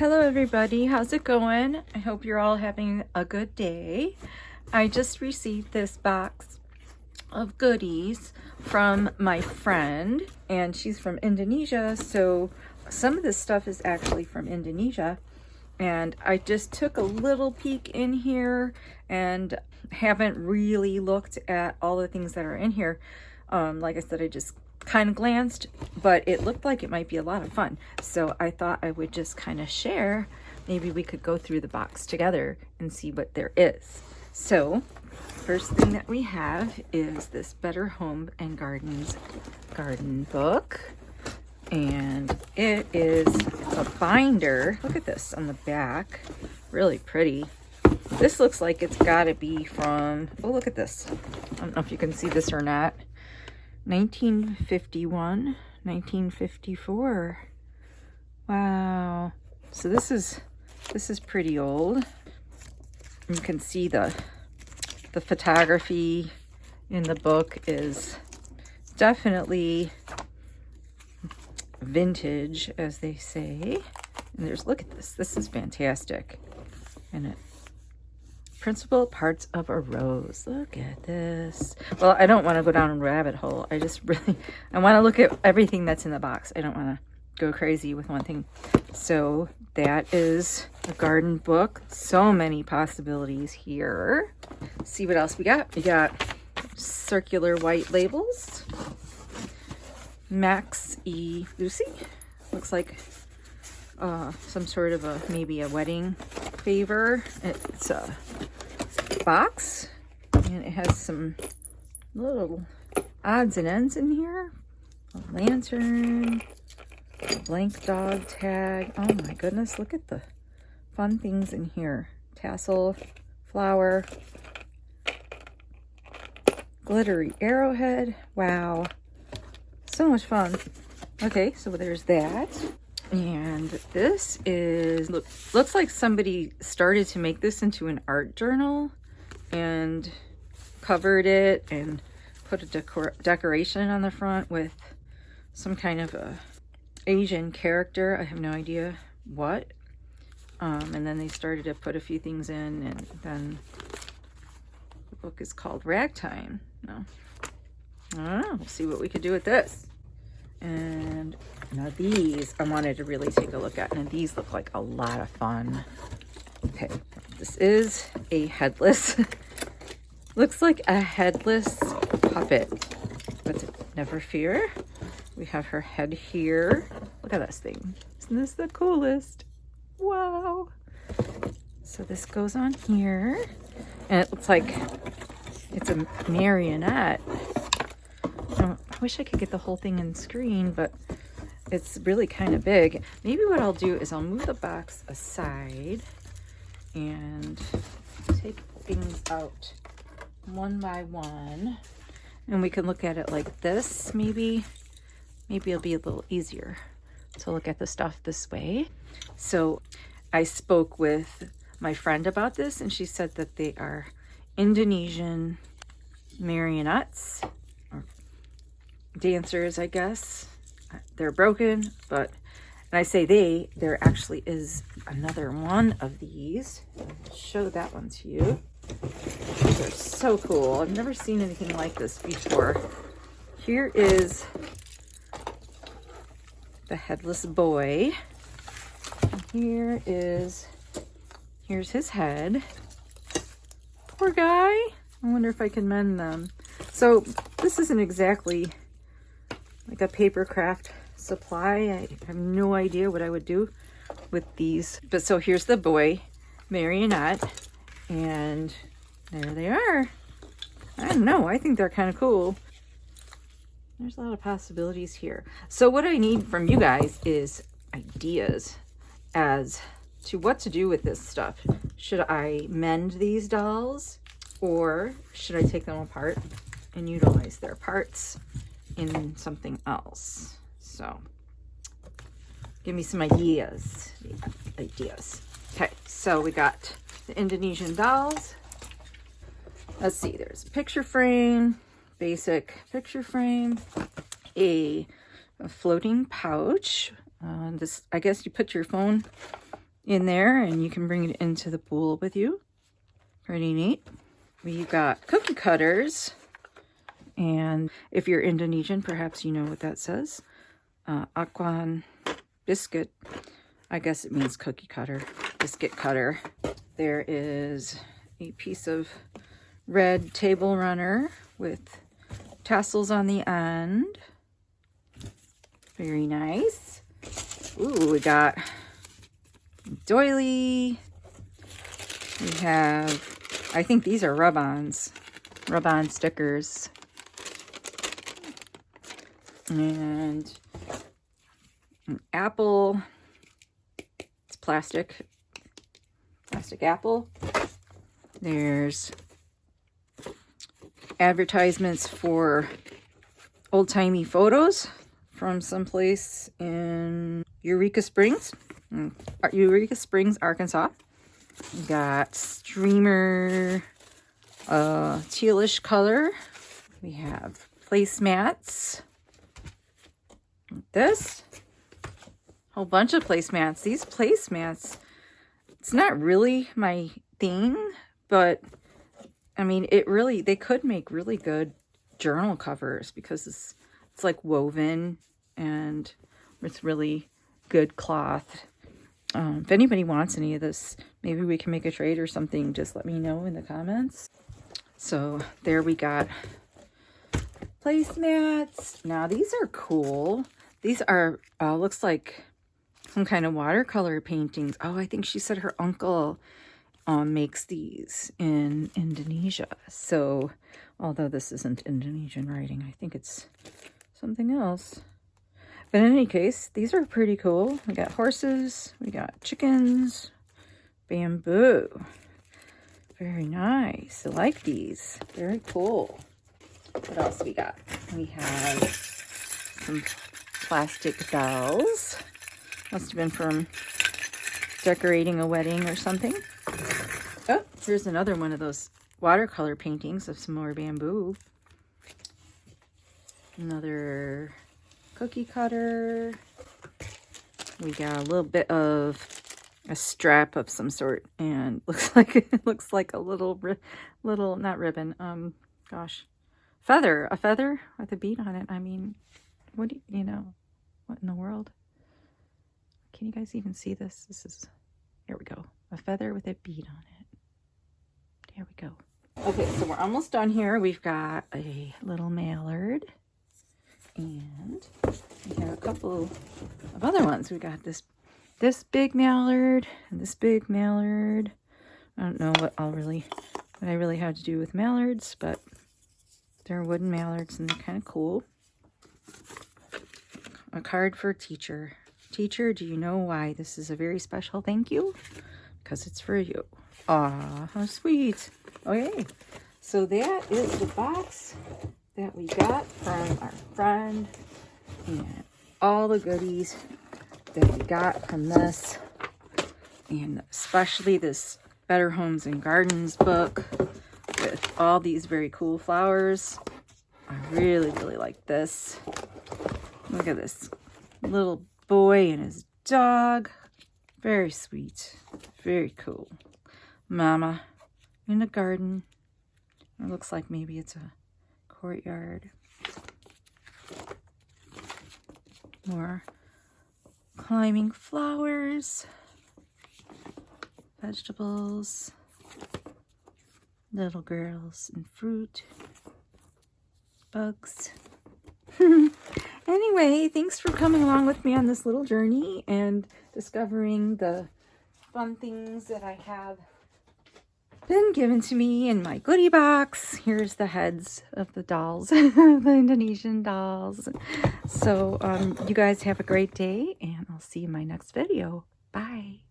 Hello everybody, how's it going? I hope you're all having a good day. I just received this box of goodies from my friend, and she's from Indonesia, so some of this stuff is actually from Indonesia. And I just took a little peek in here and haven't really looked at all the things that are in here. Like I said, I just kind of glanced, but it looked like it might be a lot of fun. So I thought I would just kind of share. Maybe we could go through the box together and see what there is. So first thing that we have is this Better Home and Gardens garden book. And it is a binder. Look at this on the back. Really pretty. This looks like it's got to be from, oh, look at this. I don't know if you can see this or not. 1951, 1954. Wow. So this is pretty old. You can see the photography in the book is definitely vintage, as they say. And there's, look at this. This is fantastic. And it, principal parts of a rose. Look at this. Well, I don't want to go down a rabbit hole. I just really, I want to look at everything that's in the box. I don't want to go crazy with one thing. So that is a garden book. So many possibilities here. Let's see what else we got. We got circular white labels. Max E. Lucy. Looks like some sort of maybe a wedding favor. It's a box, and it has some little odds and ends in here. A lantern, a blank dog tag. Oh my goodness, look at the fun things in here. Tassel, flower, glittery arrowhead. Wow. So much fun. Okay, so there's that. And this is, looks like somebody started to make this into an art journal and covered it and put a decoration on the front with some kind of a Asian character. I have no idea what. And then they started to put a few things in, and then the book is called Ragtime. No. I don't know. We'll see what we could do with this. And now these I wanted to really take a look at. And these look like a lot of fun. Okay, this is a headless. Looks like a headless puppet. But never fear. We have her head here. Look at this thing. Isn't this the coolest? Wow. So this goes on here. And it looks like it's a marionette. I wish I could get the whole thing in screen, but it's really kind of big. Maybe what I'll do is I'll move the box aside and take things out one by one, and we can look at it like this. Maybe it'll be a little easier to look at the stuff this way. So I spoke with my friend about this, and she said that they are Indonesian marionettes, or dancers, I guess. They're broken, but, and I say there actually is another one of these. I'll show that one to you. These are so cool. I've never seen anything like this before. Here is the headless boy. And here's his head. Poor guy. I wonder if I can mend them. So this isn't exactly like a paper craft supply. I have no idea what I would do with these. But so here's the boy marionette, and there they are. I don't know. I think they're kind of cool. There's a lot of possibilities here. So what I need from you guys is ideas as to what to do with this stuff. Should I mend these dolls, or should I take them apart and utilize their parts in something else? So give me some ideas. Okay, so we got the Indonesian dolls. Let's see, there's a picture frame, basic picture frame, a floating pouch. This, I guess you put your phone in there, and you can bring it into the pool with you. Pretty neat. We've got cookie cutters, and if you're Indonesian, perhaps you know what that says. Aquan biscuit. I guess it means cookie cutter, biscuit cutter. There is a piece of red table runner with tassels on the end. Very nice. Ooh, we got doily. We have, I think these are rub-ons, rub-on stickers. And an apple. It's plastic apple. There's advertisements for old-timey photos from someplace in Eureka Springs, Arkansas. We got streamer, tealish color. We have placemats. This whole bunch of placemats. These placemats, it's not really my thing, but I mean, they could make really good journal covers because it's like woven and it's really good cloth. If anybody wants any of this, maybe we can make a trade or something. Just let me know in the comments. So there we got placemats. Now these are cool. These are, looks like some kind of watercolor paintings. Oh, I think she said her uncle makes these in Indonesia. So, although this isn't Indonesian writing, I think it's something else. But in any case, these are pretty cool. We got horses, we got chickens, bamboo. Very nice. I like these. Very cool. What else we got? We have some plastic dolls. Must have been from decorating a wedding or something. Oh, here's another one of those watercolor paintings of some more bamboo. Another cookie cutter. We got a little bit of a strap of some sort, and it looks like a little not ribbon. Gosh, feather. A feather with a bead on it. I mean, what do you know? What in the world? Can you guys even see this? Here we go. A feather with a bead on it. There we go. Okay, so we're almost done here. We've got a little mallard. And we have a couple of other ones. We got this big mallard and this big mallard. I don't know what I really have to do with mallards, but they're wooden mallards and they're kind of cool. A card for teacher. Teacher, do you know why this is a very special thank you? Because it's for you. Aw, how sweet. Okay, so that is the box that we got from our friend and all the goodies that we got from this, and especially this Better Homes and Gardens book with all these very cool flowers. I really like this. Look at this little boy and his dog. Very sweet. Very cool. Mama in a garden. It looks like maybe it's a courtyard. More climbing flowers. Vegetables. Little girls and fruit. Bugs. Anyway, thanks for coming along with me on this little journey and discovering the fun things that I have been given to me in my goodie box. Here's the heads of the dolls, the Indonesian dolls. So you guys have a great day, and I'll see you in my next video. Bye.